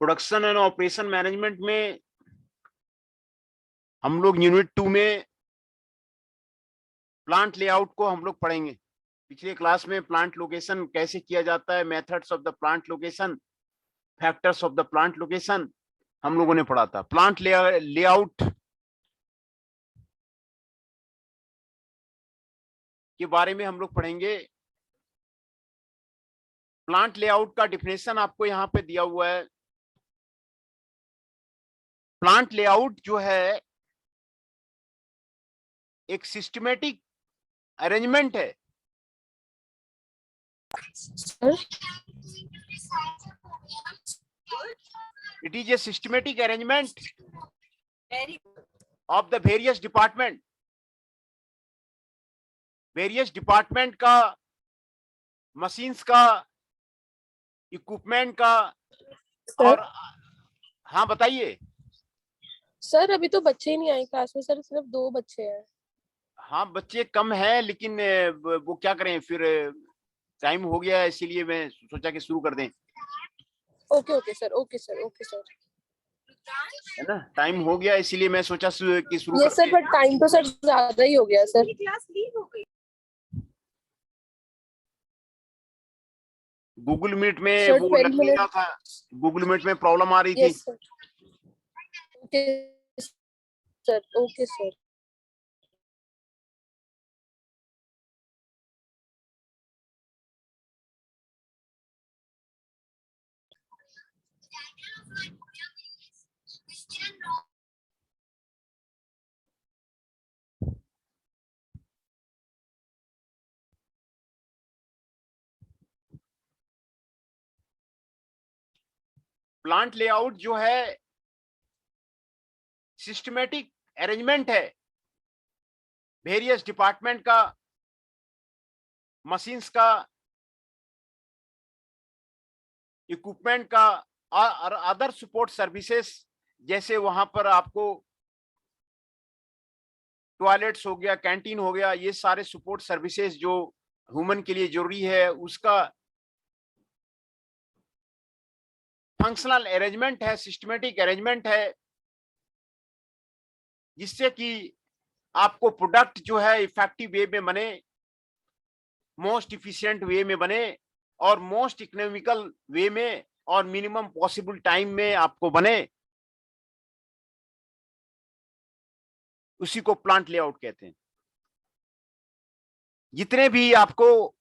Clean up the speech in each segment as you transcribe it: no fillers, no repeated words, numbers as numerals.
Production and operation management में हम लोग यूनिट 2 में प्लांट लेआउट को हम लोग पढ़ेंगे। पिछले क्लास में प्लांट लोकेशन कैसे किया जाता है, methods of the plant location, factors of the plant location हम लोगों ने पढ़ा था। प्लांट लेआउट के बारे में हम लोग पढ़ेंगे। प्लांट लेआउट का डिफिनेशन आपको यहां पे दिया हुआ है। प्लांट लेआउट जो है एक सिस्टमेटिक अरेंजमेंट है। It is a systematic arrangement of the various department का, मशीन्स का, इक्विपमेंट का। और हाँ बताइए सर। अभी तो बच्चे ही नहीं आए क्लास में सर, सिर्फ 2 बच्चे हैं। हाँ बच्चे कम है, लेकिन वो क्या करें, फिर टाइम हो गया इसीलिए मैं सोचा कि शुरू कर दें। Okay okay sir, okay sir, okay sir, है ना, टाइम हो गया इसीलिए मैं सोचा कि शुरू ये सर, बट टाइम तो सर ज्यादा ही हो गया सर। क्लास लीव हो गई। गूगल मीट में सर, वो 12 लग नहीं रहा मिनट। था, गूगल मीट में प्रॉब्लम आ रही थी। Yes sir, okay sir, okay sir. Plant layout जो है सिस्टमेटिक अरेंजमेंट है वेरियस डिपार्टमेंट का, मशीन्स का, इक्विपमेंट का और अदर सपोर्ट सर्विसेज। जैसे वहां पर आपको टॉयलेट्स हो गया, कैंटीन हो गया, ये सारे सपोर्ट सर्विसेज जो ह्यूमन के लिए जरूरी है, उसका फंक्शनल अरेंजमेंट है, सिस्टमेटिक अरेंजमेंट है, जिससे कि आपको प्रोडक्ट जो है इफेक्टिव वे में बने, मोस्ट इफिशिएंट वे में बने और मोस्ट इकोनॉमिकल वे में और मिनिमम पॉसिबल टाइम में आपको बने। उसी को प्लांट लेआउट कहते हैं। जितने भी आपको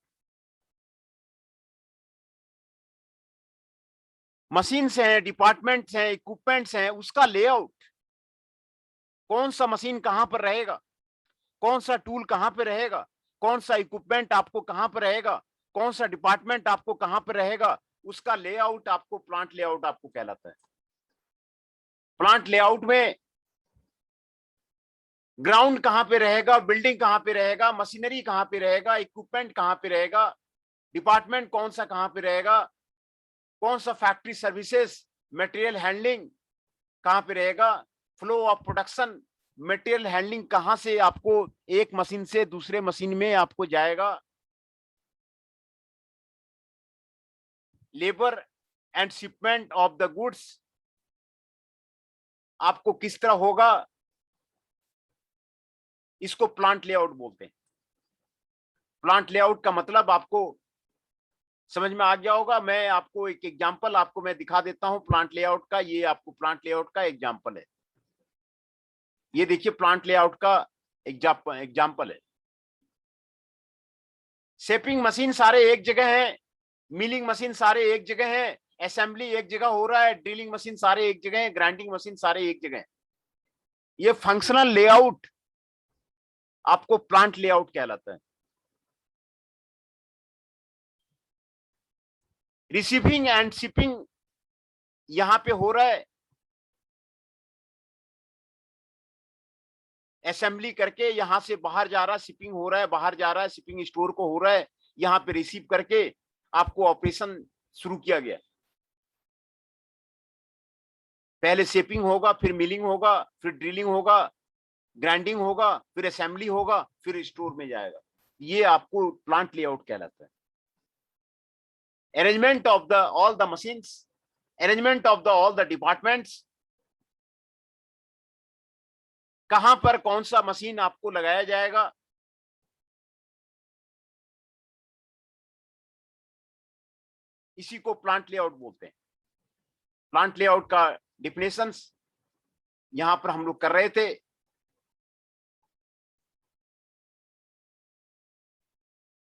मशीन्स हैं, डिपार्टमेंट्स हैं, इक्विपमेंट्स हैं, उसका लेआउट, कौन सा मशीन कहां पर रहेगा, कौन सा टूल कहां पर रहेगा, कौन सा इक्विपमेंट आपको कहां पर रहेगा, कौन सा डिपार्टमेंट आपको कहां पर रहेगा, उसका लेआउट आपको प्लांट लेआउट आपको कहलाता है। प्लांट लेआउट में ग्राउंड कहां पे रहेगा, बिल्डिंग कहां पे रहेगा, मशीनरी कहां पे रहेगा, इक्विपमेंट कहां पे रहेगा, डिपार्टमेंट कौन सा कहां पे रहेगा, कौन सा फैक्ट्री सर्विसेज, मटेरियल हैंडलिंग कहां पे रहेगा, flow of production, material handling कहां से आपको एक मशीन से दूसरे मशीन में आपको जाएगा, labour and shipment of the goods आपको किस तरह होगा, इसको प्लांट लेआउट बोलते हैं। प्लांट लेआउट का मतलब आपको समझ में आ गया होगा। मैं आपको एक एग्जांपल आपको मैं दिखा देता हूं प्लांट लेआउट का। ये आपको प्लांट लेआउट का एग्जांपल है। ये देखिए प्लांट लेआउट का एग्जांपल है। शेपिंग मशीन सारे एक जगह हैं, मिलिंग मशीन सारे एक जगह हैं, असेंबली एक जगह हो रहा है, ड्रिलिंग मशीन सारे एक जगह हैं, ग्राइंडिंग मशीन सारे एक जगह हैं। ये फंक्शनल लेआउट आपको प्लांट लेआउट कहलाता है। रिसीविंग एंड शिपिंग यहां पे हो रहा है, असेंबली करके यहां से बाहर जा रहा है, शिपिंग हो रहा है, बाहर जा रहा है, शिपिंग स्टोर को हो रहा है, यहां पे रिसीव करके आपको ऑपरेशन शुरू किया गया। पहले शेपिंग होगा, फिर मिलिंग होगा, फिर ड्रिलिंग होगा, ग्राइंडिंग होगा, फिर असेंबली होगा, फिर स्टोर में जाएगा। ये आपको प्लांट लेआउट कहलाता है। Arrangement of the all the machines, arrangement of the all the departments, कहां पर कौन सा मशीन आपको लगाया जाएगा, इसी को प्लांट लेआउट बोलते हैं। प्लांट लेआउट का डिफिनेशंस यहां पर हम लोग कर रहे थे।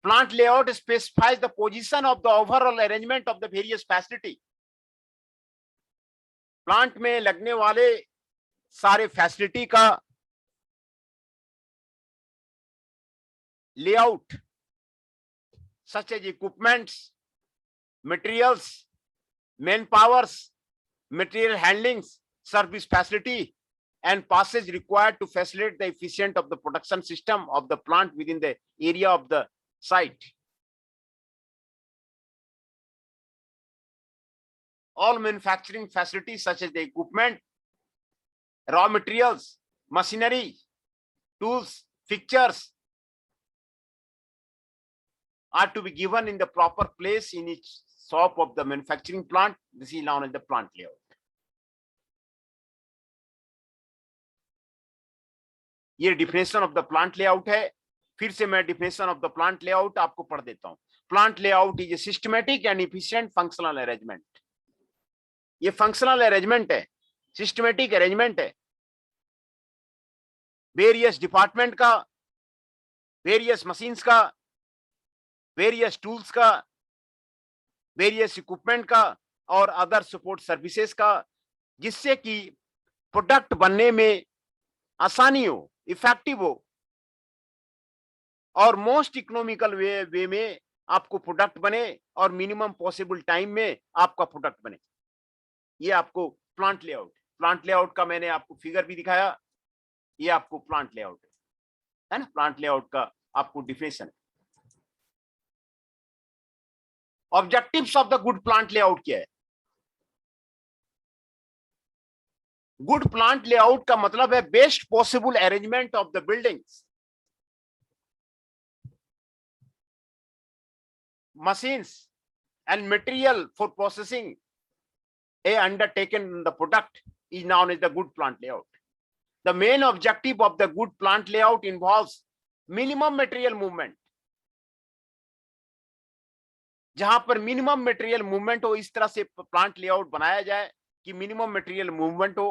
Plant layout specifies the position of the overall arrangement of the various facility. Plant में लगने वाले सारे फैसिलिटी का layout such as equipments, materials, manpowers, material handling, service facility, and passage required to facilitate the efficient of the production system of the plant within the area of the site. All manufacturing facilities such as the equipment, raw materials, machinery, tools, fixtures are to be given in the proper place in each shop of the manufacturing plant. This is known as the plant layout. ये definition of the plant layout है। फिर से मैं definition of the plant layout आपको पढ़ देता हूं। Plant layout is a systematic and efficient functional arrangement. ये फंक्शनल अरेंजमेंट है, सिस्टमैटिक अरेंजमेंट है वेरियस डिपार्टमेंट का, वेरियस मशीन्स का, वेरियस टूल्स का, वेरियस इक्विपमेंट का और अदर सपोर्ट सर्विसेज का, जिससे कि प्रोडक्ट बनने में आसानी हो, इफेक्टिव हो और मोस्ट इकोनॉमिकल वे में आपको प्रोडक्ट बने और मिनिमम पॉसिबल टाइम में आपका प्रोडक्ट बने। ये आपको प्लांट लेआउट का मैंने आपको फिगर भी दिखाया। ये आपको प्लांट लेआउट है ना। प्लांट लेआउट का आपको डिफिनेशन है। Objectives of the good plant layout क्या है? गुड प्लांट लेआउट का मतलब है best possible arrangement of the buildings, machines and material for processing undertaken in the product is known as the good plant layout. The main objective of the good plant layout involves minimum material movement. जहां पर minimum material movement हो, इस तरह से plant layout बनाया जाए कि minimum material movement हो,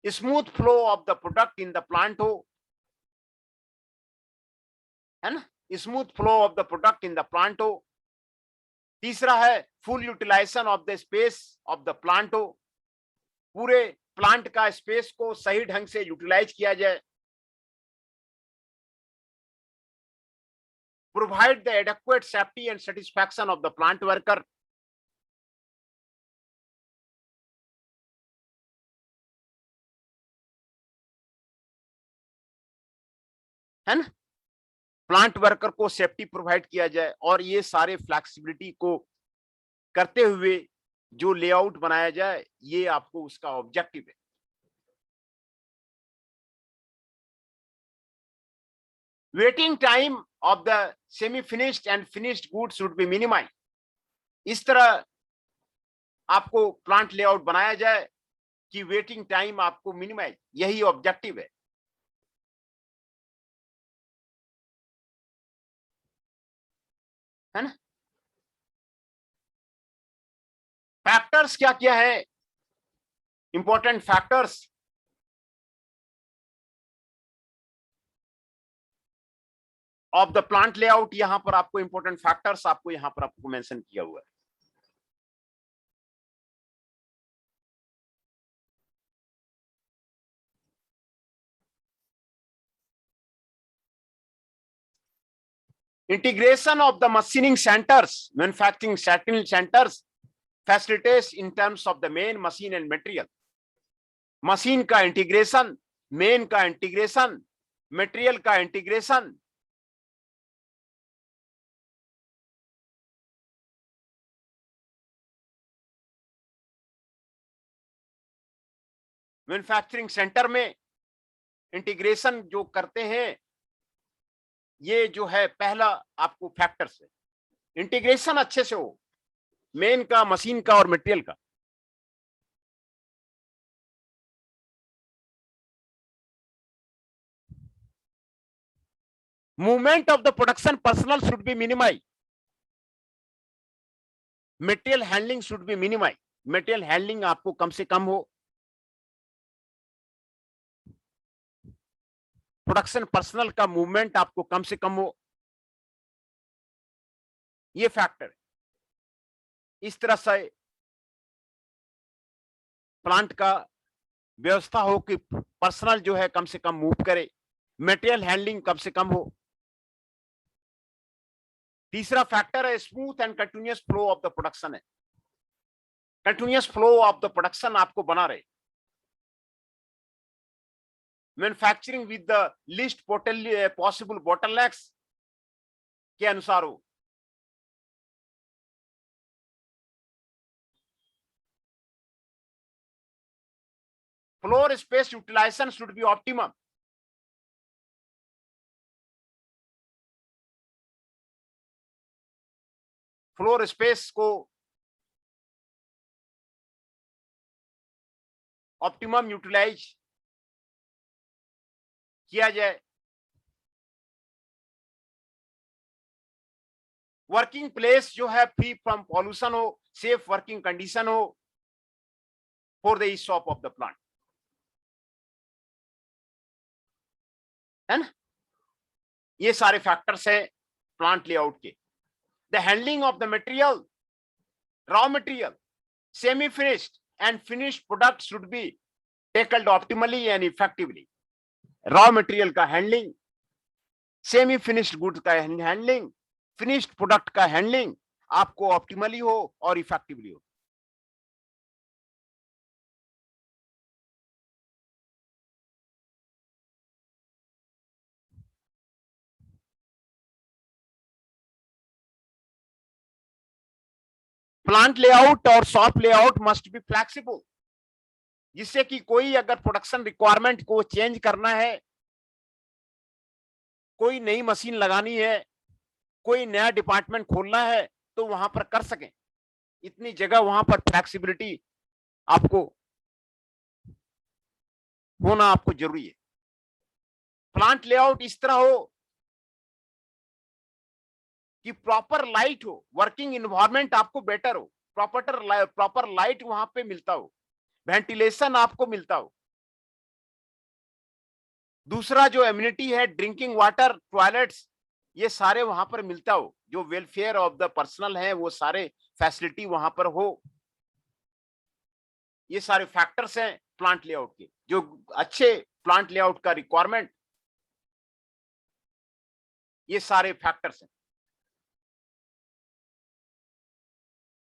smooth flow of the product in the plant हो, है ना, smooth flow of the product in the plant हो। तीसरा है full utilisation of the space of the plant हो, पूरे प्लांट का स्पेस को सही ढंग से यूटिलाइज किया जाए। provide the adequate safety and satisfaction of the plant worker, है ना, प्लांट वर्कर को सेफ्टी प्रोवाइड किया जाए, और ये सारे फ्लेक्सिबिलिटी को करते हुए जो लेआउट बनाया जाए, ये आपको उसका ऑब्जेक्टिव है। Waiting time of the semi finished and finished goods should be minimise. इस तरह आपको प्लांट लेआउट बनाया जाए कि वेटिंग टाइम आपको मिनिमाइज, यही ऑब्जेक्टिव है ना। फैक्टर्स क्या क्या है, important factors, of the plant layout, यहां पर आपको इंपॉर्टेंट फैक्टर्स आपको यहां पर आपको मेंशन किया हुआ है। Integration of the machining centers, manufacturing centers facilitates in terms of the main machine and material. Machine का इंटीग्रेशन, मेन का इंटीग्रेशन, मटेरियल का इंटीग्रेशन, मैन्युफैक्चरिंग सेंटर में इंटीग्रेशन जो करते हैं, ये जो है पहला आपको फैक्टर्स है। इंटीग्रेशन अच्छे से हो, मेन का, मशीन का और मटेरियल का। Movement of the production personal should be minimise, material handling should be minimise, material handling आपको कम से कम हो, प्रोडक्शन पर्सनल का मूवमेंट आपको कम से कम हो, ये फैक्टर है। इस तरह से प्लांट का व्यवस्था हो कि पर्सनल जो है कम से कम मूव करे, मटेरियल हैंडलिंग कम से कम हो। तीसरा फैक्टर है smooth and continuous flow of the production है, continuous flow of the production आपको बना रहे, manufacturing with the least possible bottlenecks के अनुसार हो। Floor space utilisation should be optimum, floor space को ऑप्टिमम यूटिलाइज किया जाए। वर्किंग प्लेस जो है फ्री फ्रॉम पॉल्यूशन हो, सेफ वर्किंग कंडीशन हो फॉर द ईशॉप ऑफ द प्लांट, है ना। ये सारे फैक्टर्स हैं प्लांट लेआउट के। The handling of the material, raw material, semi finished and finished product should be tackled optimally and effectively. Raw material का handling, semi finished goods का handling, finished product का handling आपको optimally हो और effectively हो। Plant layout और shop layout must be flexible, जिससे कि कोई अगर प्रोडक्शन रिक्वायरमेंट को चेंज करना है, कोई नई मशीन लगानी है, कोई नया डिपार्टमेंट खोलना है, तो वहां पर कर सकें। इतनी जगह वहां पर फ्लेक्सिबिलिटी आपको होना आपको जरूरी है। प्लांट लेआउट इस तरह हो कि प्रॉपर लाइट हो, वर्किंग इन्वायरमेंट आपको बेटर हो, प्रॉपर लाइट वहां पे मिलता हो, वेंटिलेशन आपको मिलता हो। दूसरा जो एम्यूनिटी है, ड्रिंकिंग वाटर, टॉयलेट्स, ये सारे वहां पर मिलता हो, जो वेलफेयर ऑफ द पर्सनल है वो सारे फैसिलिटी वहां पर हो। ये सारे फैक्टर्स हैं प्लांट लेआउट के, जो अच्छे प्लांट लेआउट का रिक्वायरमेंट, ये सारे फैक्टर्स हैं।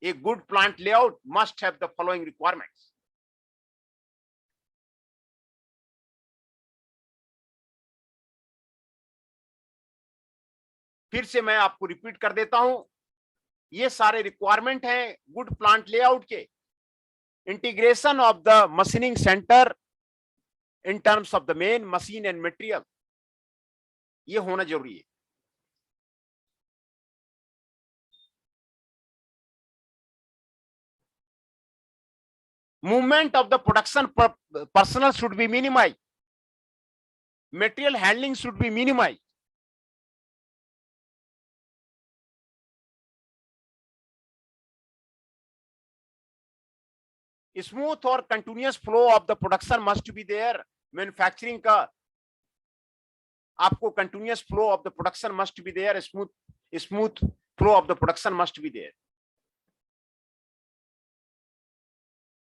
A good plant layout must have the following requirements. फिर से मैं आपको रिपीट कर देता हूं, ये सारे रिक्वायरमेंट हैं गुड प्लांट लेआउट के। Integration of the machining centre in terms of the main machine and material, ये होना जरूरी है। Movement of the production personnel should be minimized. Material handling should be minimized. Smooth or continuous flow of the production must be there. Manufacturing का आपको continuous flow of the production must be there. Smooth flow of the production must be there.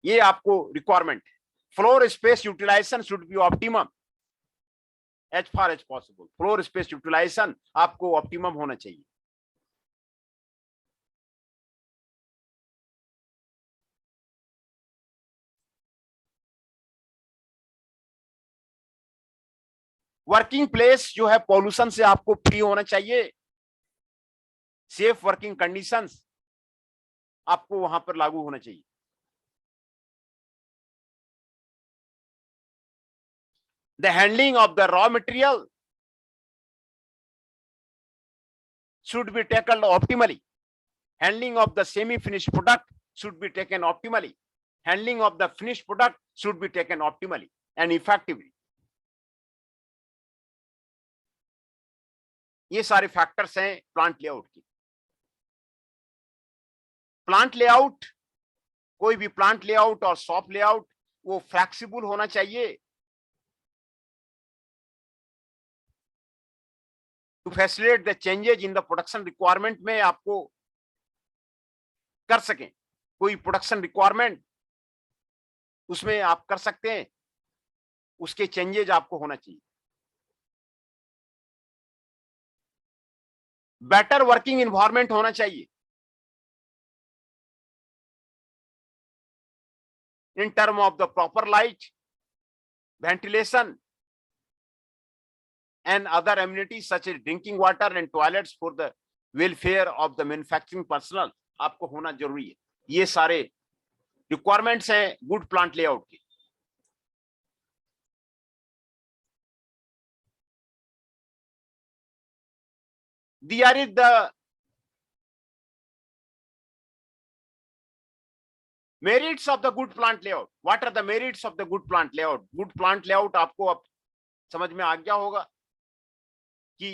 ये आपको requirement है। Floor space utilisation should be optimum as far as possible. Floor space utilisation आपको optimum होना चाहिए। Working place जो है pollution से आपको फ्री होना चाहिए। सेफ वर्किंग कंडीशंस आपको वहां पर लागू होना चाहिए। The handling of the raw material should be taken optimally. Handling of the semi-finished product should be taken optimally. Handling of the finished product should be taken optimally and effectively. ये सारे factors हैं plant layout की। Plant layout, कोई भी plant layout और shop layout वो flexible होना चाहिए to facilitate the changes in the production requirement में आपको कर सकें। कोई प्रोडक्शन रिक्वायरमेंट उसमें आप कर सकते हैं, उसके चेंजेज आपको होना चाहिए। बेटर वर्किंग एनवायरनमेंट होना चाहिए in term of the proper light, ventilation and other amenities such as drinking water and toilets for the welfare of the manufacturing personnel आपको होना जरूरी है। ये सारे रिक्वायरमेंट्स हैं गुड प्लांट लेआउट की। There is the merits of the good plant layout. What are the merits of the good plant layout? Good plant layout आपको अब समझ में आ गया होगा कि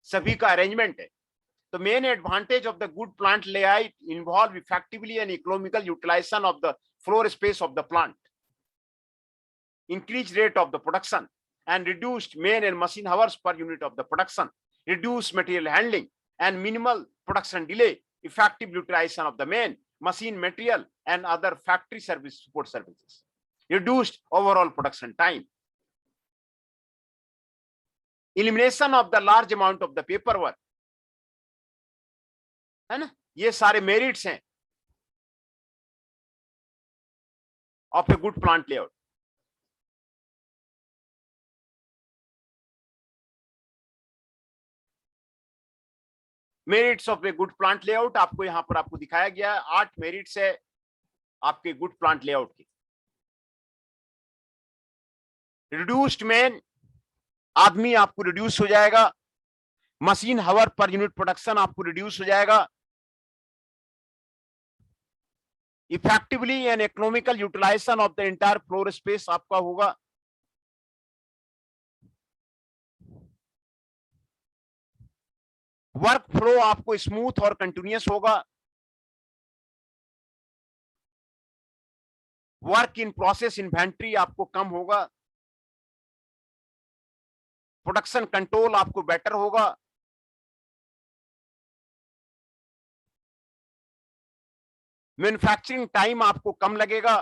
सभी का अरेंजमेंट है। The main advantage of the good plant layout involve effectively and economical utilization of the floor space of the plant, increased rate of the production, and reduced man and machine hours per unit of the production, reduced material handling and minimal production delay, effective utilization of the man, machine material and other factory service support services, reduced overall production time, elimination of the large amount of the paperwork, है ना। ये सारे merits हैं of A good plant layout. Merits of A good plant layout आपको यहां पर आपको दिखाया गया है। 8 मेरिट्स है आपके गुड प्लांट लेआउट की। रिड्यूस्ड मैन, आदमी आपको रिड्यूस हो जाएगा। मशीन हावर पर यूनिट प्रोडक्शन आपको रिड्यूस हो जाएगा। Effectively and economical utilisation of the entire floor space आपका होगा। वर्क फ्लो आपको स्मूथ और कंटिन्यूअस होगा। वर्क इन प्रोसेस इन्वेंट्री आपको कम होगा। प्रोडक्शन कंट्रोल आपको बेटर होगा। मैन्युफैक्चरिंग टाइम आपको कम लगेगा।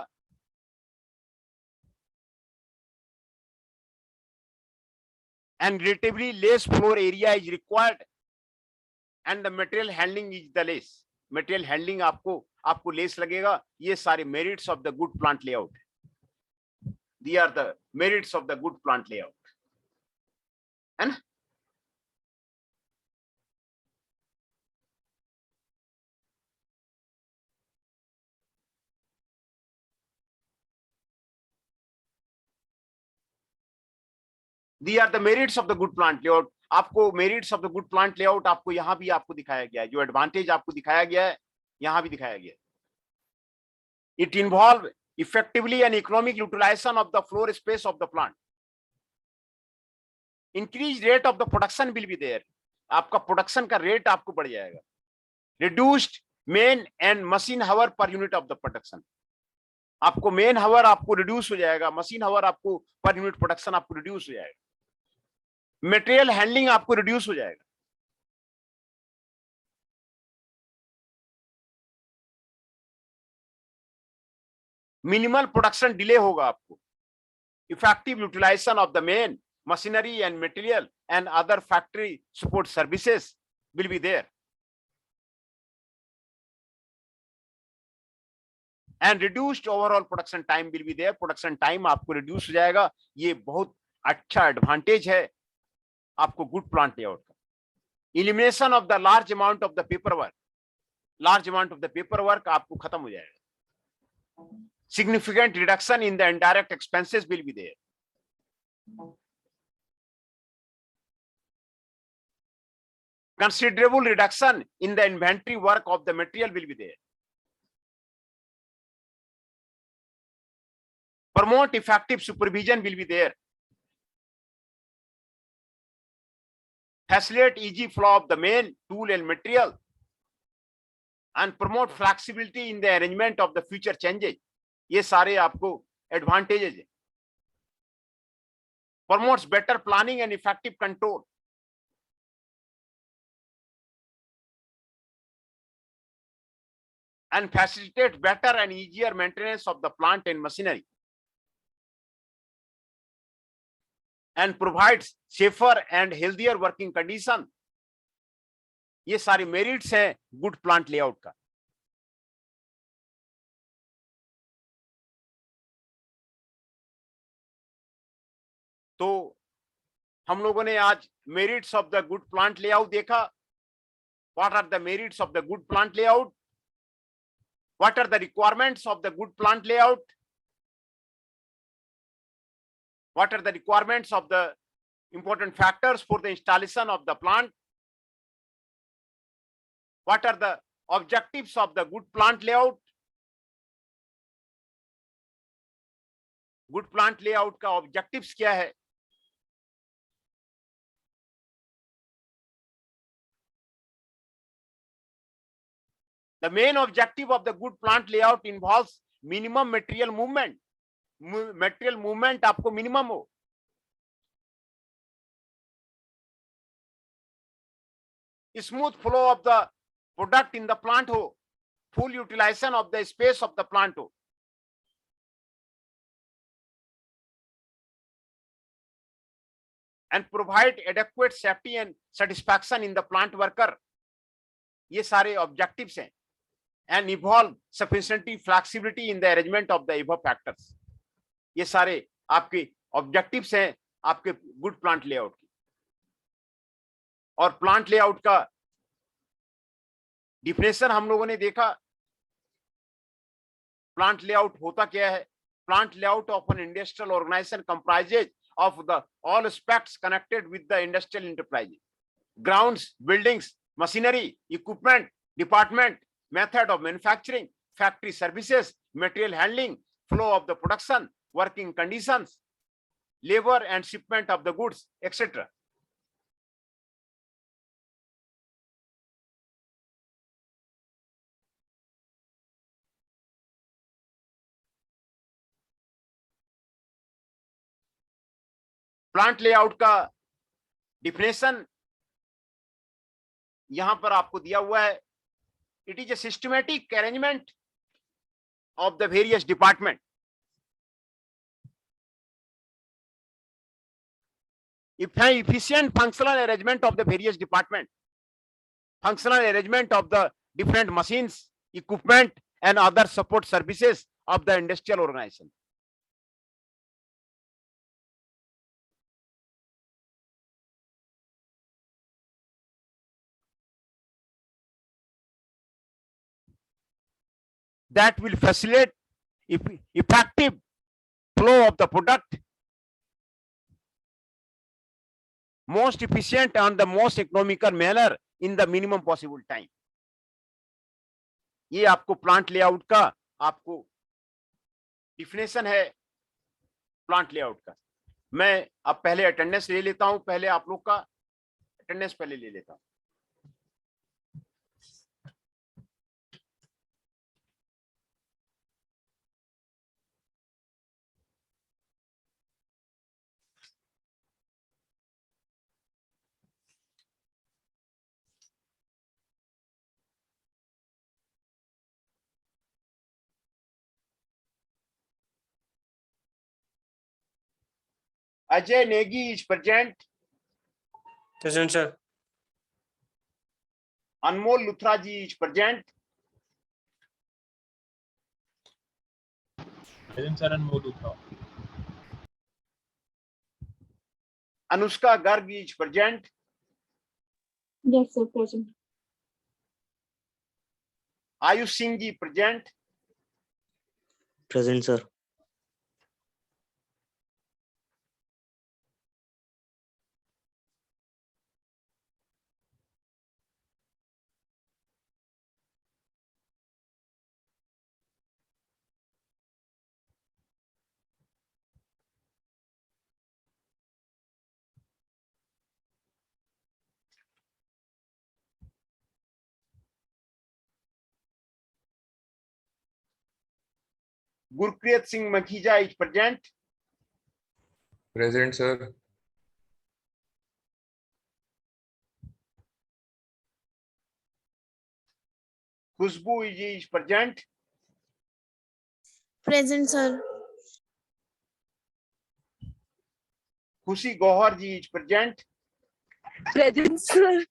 and relatively less floor area is required and the material handling is the less. Material handling आपको less लगेगा. ये सारे merits of the good plant layout. These are the merits of the good plant layout. है ना? These are the merits of the good plant layout. आपको merits of the good plant layout आपको यहाँ भी आपको दिखाया गया है. जो advantage आपको दिखाया गया है यहाँ भी दिखाया गया है. It involve effectively and economic utilization of the floor space of the plant. Increased rate of the production will be there. आपका production का rate आपको बढ़ जाएगा. Reduced main and machine hour per unit of the production. आपको main hour आपको reduce हो जाएगा, machine hour आपको per unit production आपको reduce हो जाएगा. Material handling आपको reduce हो जाएगा. Minimal production delay होगा आपको. Effective utilization of the main machinery and material and other factory support services will be there. And reduced overall production time will be there. Production time आपको reduce हो जाएगा. ये बहुत अच्छा advantage है आपको good plant layout का. Elimination of the large amount of the paperwork. Large amount of the paperwork आपको खत्म हो जाएगा. Significant reduction in the indirect expenses will be there. Considerable reduction in the inventory work of the material will be there. Promote effective supervision will be there. Facilitate easy flow of the main tool and material and promote flexibility in the arrangement of the future changes. ये सारे आपको advantages है. Promotes better planning and effective control. And facilitate better and easier maintenance of the plant and machinery. And provides safer and healthier working condition. ये सारे merits हैं good plant layout का. तो हम लोगों ने आज merits of the good plant layout देखा. What are the merits of the good plant layout? What are the requirements of the good plant layout? What are the requirements of the important factors for the installation of the plant? What are the objectives of the good plant layout? Good plant layout का objectives क्या है? The main objective of the good plant layout involves minimum material movement. Material movement आपको minimum हो. Smooth flow of the product in the plant हो. Full utilization of the space of the plant हो. And provide adequate safety and satisfaction in the plant worker. ये सारे objectives हैं. And involve sufficient flexibility in the arrangement of the above factors. ये सारे आपके objectives हैं आपके good plant layout की. और plant layout का definition हम लोगों ने देखा. Plant layout होता क्या है? Plant layout of an industrial organization comprises of the all aspects connected with the industrial enterprise. Grounds, buildings, machinery, equipment, department, method of manufacturing, factory services, material handling, flow of the production, working conditions, labor and shipment of the goods, etc. Plant layout का definition यहां पर आपको दिया हुआ है. It is a systematic arrangement of the various department efficient functional arrangement of the various department, functional arrangement of the different machines, equipment, and other support services of the industrial organization. That will facilitate effective flow of the product, most efficient and the most economical manner in the minimum possible time. ये आपको plant layout का आपको definition है plant layout का। मैं अब पहले attendance ले लेता हूं, पहले आप लोग का अटेंडेंस पहले ले लेता हूं। Ajay Negi is present. Present, sir. Anmol Luthra ji is present. Present, sir. Anmol Luthra. Anushka Garg is present. Yes, sir, present. Ayush Singh ji present. Present, sir. Gurpreet Singh Makhija is present. Present, sir. Khushbu ji is present. Present, sir. Khushi Gohar ji is present. Present, sir.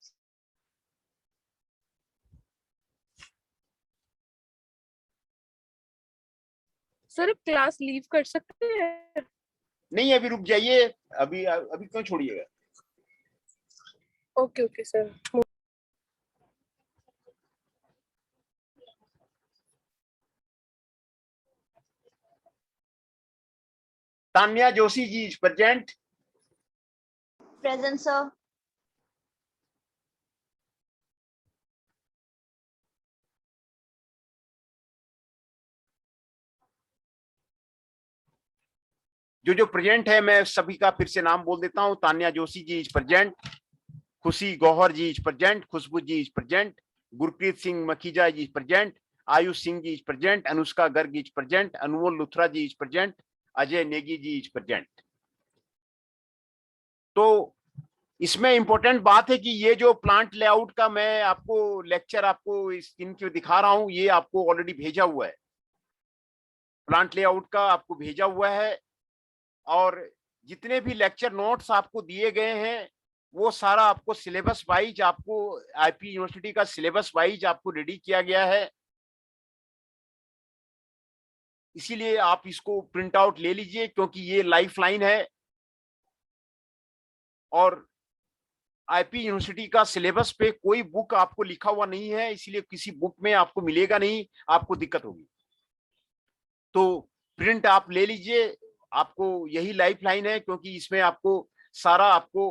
Sir class leave कर सकते हैं? नहीं, अभी रुक जाइए, अभी अभी क्यों छोड़िएगा? Okay okay sir. Tanya Joshi ji is present. Present, sir. जो प्रेजेंट है मैं सभी का फिर से नाम बोल देता हूं। Tanya Joshi ji is present, Khushi Gauhar ji is present, Khushboo ji is present, Gurpreet Singh Makhija ji is present, Ayush Singh ji is present, Anushka Garg is present, Anmol Luthra ji is present, Ajay Negi ji is present. तो इसमें इंपॉर्टेंट बात है कि ये जो प्लांट लेआउट का मैं आपको लेक्चर आपको स्क्रीन पे दिखा रहा हूं, ये आपको ऑलरेडी भेजा हुआ है। प्लांट लेआउट का आपको भेजा हुआ है और जितने भी लेक्चर नोट्स आपको दिए गए हैं वो सारा आपको सिलेबस वाइज, आपको आईपी यूनिवर्सिटी का सिलेबस वाइज आपको रेडी किया गया है। इसीलिए आप इसको प्रिंट आउट ले लीजिए क्योंकि ये लाइफ लाइन है और आईपी यूनिवर्सिटी का सिलेबस पे कोई बुक आपको लिखा हुआ नहीं है, इसलिए किसी बुक में आपको मिलेगा नहीं, आपको दिक्कत होगी। तो प्रिंट आप ले लीजिए, आपको यही लाइफ लाइन है क्योंकि इसमें आपको सारा आपको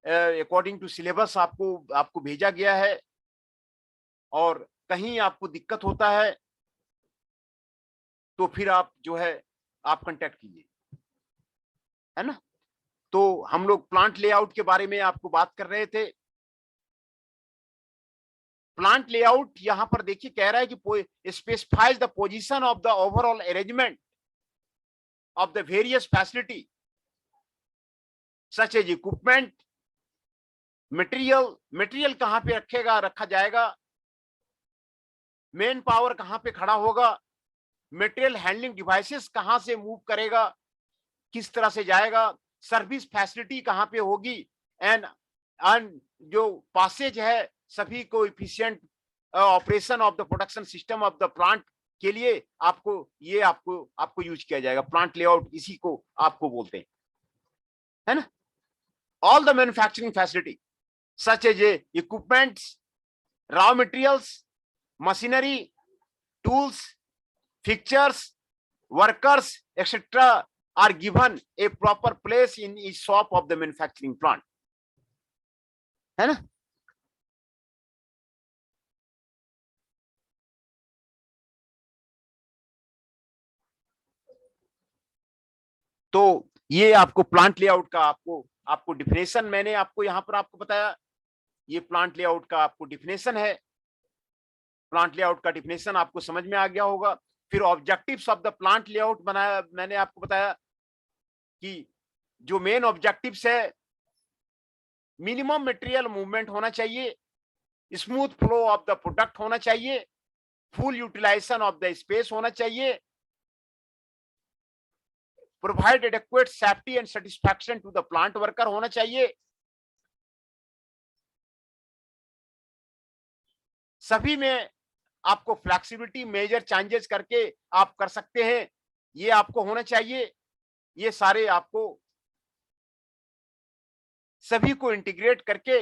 अकॉर्डिंग टू सिलेबस आपको भेजा गया है और कहीं आपको दिक्कत होता है तो फिर आप जो है आप कांटेक्ट कीजिए, है ना। तो हम लोग प्लांट लेआउट के बारे में आपको बात कर रहे थे। प्लांट लेआउट यहां पर देखिए कह रहा है कि specifies the position of the overall arrangement of the various facility such as equipment, material कहां पे रखा जाएगा, मेन पावर कहां पे खड़ा होगा, मटेरियल हैंडलिंग डिवाइसेस कहां से मूव करेगा, किस तरह से जाएगा, सर्विस फैसिलिटी कहाँ पे होगी, एंड जो पासेज है सभी को efficient operation of the production system of the plant के लिए आपको यूज किया जाएगा। प्लांट लेआउट इसी को आपको बोलते हैं, है ना। All the manufacturing facility such as equipments, raw materials, machinery, tools, fixtures, workers, etc. are given a proper place in each shop of the manufacturing plant, है ना। तो ये आपको प्लांट लेआउट का आपको डिफिनेशन मैंने आपको यहां पर आपको बताया। ये प्लांट लेआउट का आपको डिफिनेशन है। प्लांट लेआउट का डिफिनेशन आपको समझ में आ गया होगा। फिर objectives of the plant layout बनाया, मैंने आपको बताया कि जो मेन ऑब्जेक्टिव्स है, मिनिमम मटेरियल मूवमेंट होना चाहिए, smooth flow of the product होना चाहिए, full utilisation of the space होना चाहिए, provide adequate safety and satisfaction to the plant worker होना चाहिए। सभी में आपको फ्लेक्सिबिलिटी मेजर चेंजेस करके आप कर सकते हैं, ये आपको होना चाहिए। ये सारे आपको सभी को इंटीग्रेट करके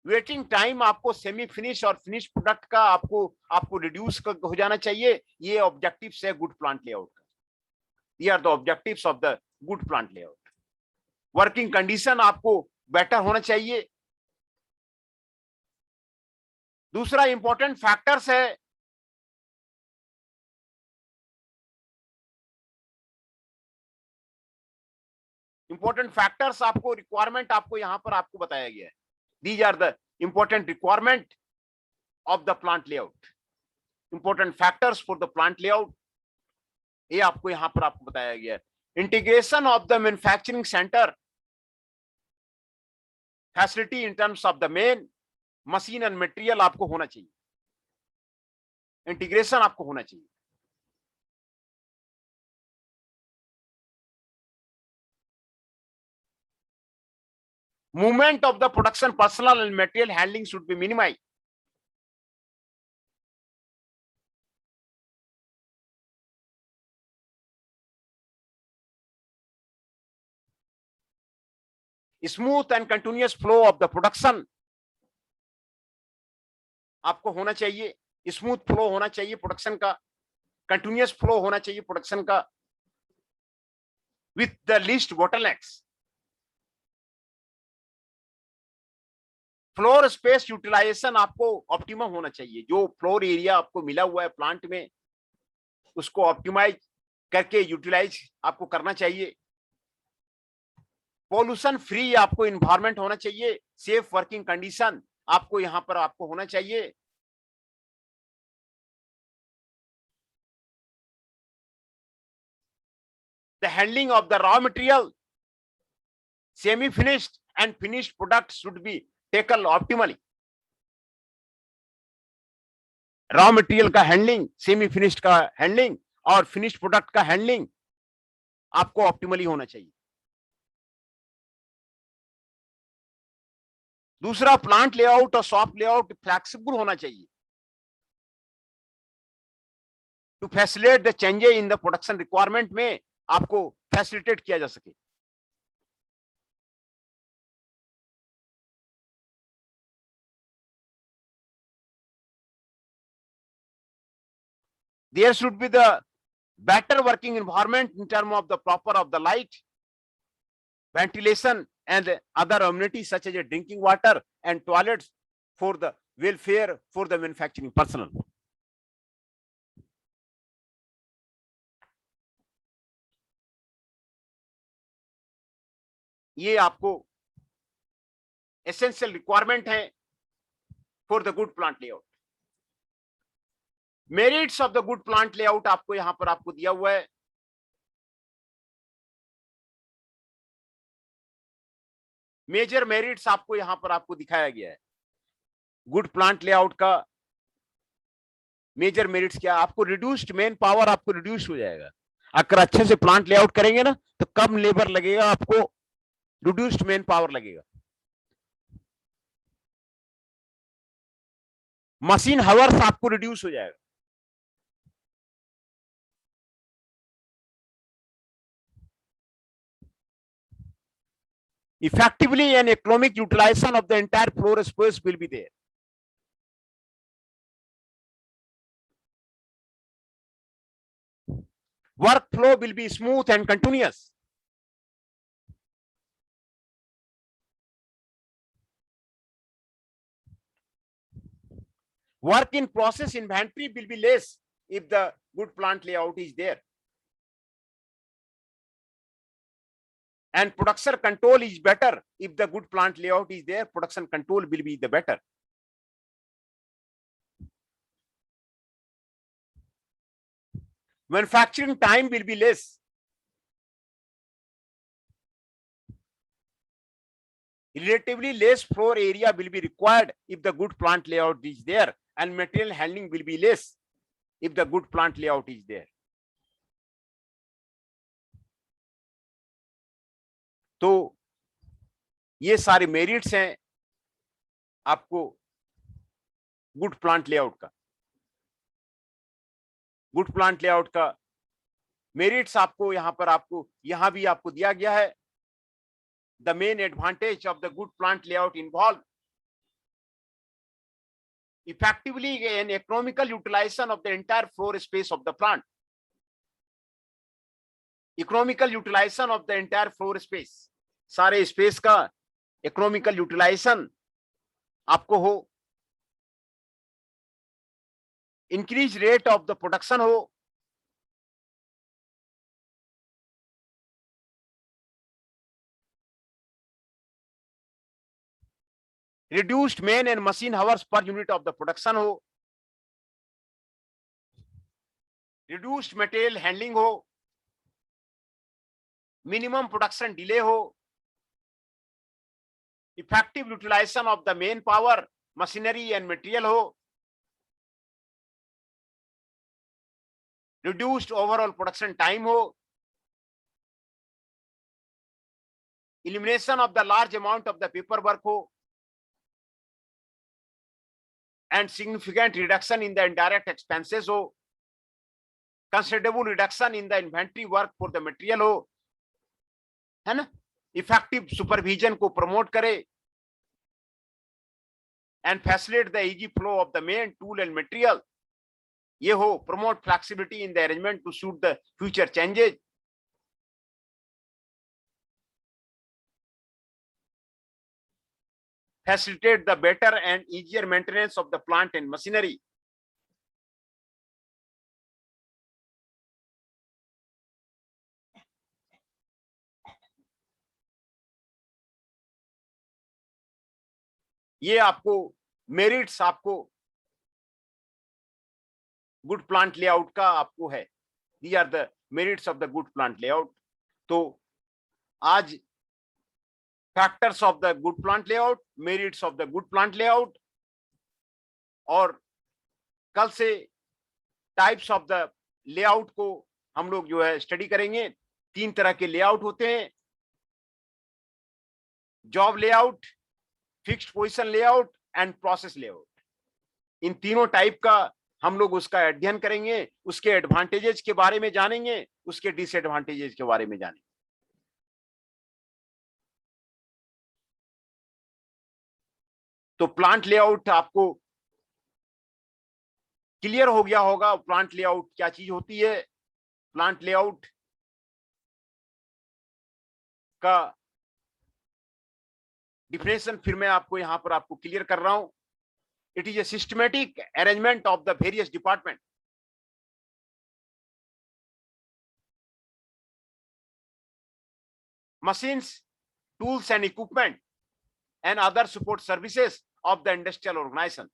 वेटिंग टाइम आपको सेमी फिनिश और फिनिश प्रोडक्ट का आपको रिड्यूस हो जाना चाहिए। ये ऑब्जेक्टिव्स है गुड प्लांट लेआउट का। ये are the objectives of the good plant layout. Working condition आपको बेटर होना चाहिए। दूसरा इंपॉर्टेंट फैक्टर्स है इंपॉर्टेंट फैक्टर्स आपको रिक्वायरमेंट आपको यहां पर आपको बताया गया है। These are the important requirement of the plant layout, important factors for the plant layout, ये आपको यहां पर आपको बताया गया है। Integration of the manufacturing centre facility in terms of the main machine and material आपको होना चाहिए। इंटीग्रेशन आपको होना चाहिए। Movement of the production personnel and material handling should be minimized. Smooth and continuous flow of the production आपको होना चाहिए। Smooth flow होना चाहिए प्रोडक्शन का, कंटिन्यूअस फ्लो होना चाहिए प्रोडक्शन का, with the least bottlenecks. Floor space utilisation आपको ऑप्टिमम होना चाहिए। जो फ्लोर एरिया आपको मिला हुआ है प्लांट में, उसको ऑप्टिमाइज करके यूटिलाइज आपको करना चाहिए। पॉल्यूशन फ्री आपको इन्वायरमेंट होना चाहिए। सेफ वर्किंग कंडीशन आपको यहां पर आपको होना चाहिए। The handling of the raw material, semi finished and finished products should be taken optimally. Raw material का हैंडलिंग, सेमी फिनिश्ड का हैंडलिंग और फिनिश्ड प्रोडक्ट का हैंडलिंग आपको ऑप्टिमली होना चाहिए। दूसरा, प्लांट लेआउट और शॉप लेआउट फ्लेक्सिबल होना चाहिए to facilitate the changes in the production requirement में आपको फैसिलिटेट किया जा सके। There should be the better working environment in terms of the proper of the light, ventilation and other amenities such as drinking water and toilets for the welfare for the manufacturing personnel. ये आपको essential requirement है for the good plant layout. Merits of the good plant layout आपको यहां पर आपको दिया हुआ है। मेजर मेरिट्स आपको यहां पर आपको दिखाया गया है। गुड प्लांट लेआउट का मेजर मेरिट्स क्या? आपको रिड्यूस्ड मैन पावर आपको रिड्यूस हो जाएगा। अगर अच्छे से प्लांट लेआउट करेंगे ना तो कम लेबर लगेगा आपको, रिड्यूस्ड मैन पावर लगेगा, मशीन हावर्स आपको रिड्यूस हो जाएगा। Effectively and economic utilization of the entire floor space will be there. Workflow will be smooth and continuous. Work in process inventory will be less if the good plant layout is there. And production control is better if the good plant layout is there. Production control will be the better. Manufacturing time will be less. Relatively less floor area will be required if the good plant layout is there, and material handling will be less if the good plant layout is there. तो ये सारे merits हैं आपको good plant layout का। Good plant layout का merits आपको यहां भी आपको दिया गया है। The main advantage of the good plant layout involve effectively and economical utilisation of the entire floor space of the plant. Economical utilisation of the entire floor space, सारे space का इकोनॉमिकल यूटिलाइजेशन आपको हो, increase rate of the production हो, reduced man and machine hours per unit of the production हो, reduced material handling हो, minimum production delay हो, effective utilization of the main power, machinery and material हो, reduced overall production time हो, elimination of the large amount of the paperwork हो, and significant reduction in the indirect expenses हो, considerable reduction in the inventory work for the material हो, है ना, effective supervision को promote करे, and facilitate the easy flow of the main tool and material, ये हो, promote flexibility in the arrangement to suit the future changes, facilitate the better and easier maintenance of the plant and machinery. ये आपको merits आपको good plant layout का आपको है। These are the merits of the good plant layout. तो आज factors of the good plant layout, merits of the good plant layout, और कल से टाइप्स ऑफ द लेआउट को हम लोग जो है स्टडी करेंगे। 3 तरह के लेआउट होते हैं, job layout, fixed position layout and process layout. इन तीनों टाइप का हम लोग उसका अध्ययन करेंगे, उसके एडवांटेजेस के बारे में जानेंगे, उसके डिसएडवांटेजेस के बारे में जानेंगे। तो प्लांट लेआउट आपको क्लियर हो गया होगा, प्लांट लेआउट क्या चीज होती है। प्लांट लेआउट का डिफिनेशन फिर मैं आपको यहां पर आपको क्लियर कर रहा हूं। It is a systematic arrangement of the various department, machines, tools and equipment and other support services of the industrial organization.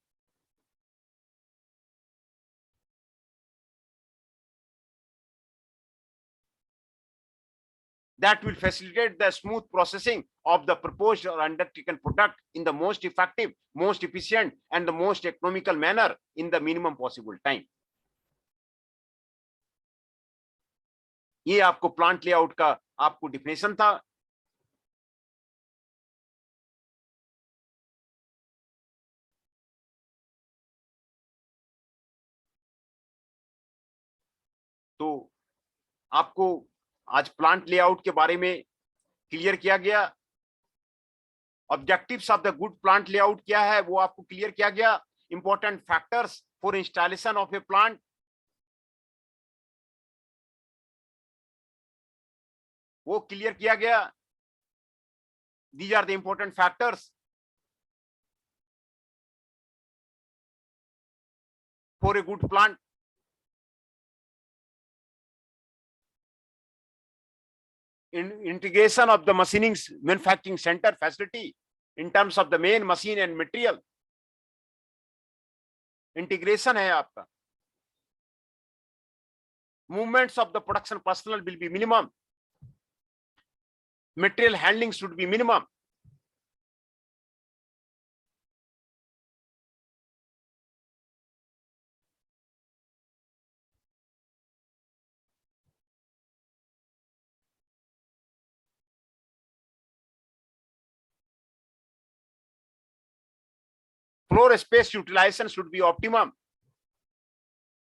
That will facilitate the smooth processing of the proposed or undertaken product in the most effective, most efficient and the most economical manner in the minimum possible time. ये आपको plant layout का आपको definition था। तो आपको आज plant layout के बारे में क्लियर किया गया। Objectives of the good plant layout क्या है वो आपको क्लियर किया गया। Important factors for installation of a plant वो क्लियर किया गया। These are the important factors for a good plant. Integration of the machining manufacturing center facility in terms of the main machine and material, integration है आपका। movements of the production personnel will be minimum, material handling should be minimum, floor space utilization should be optimum,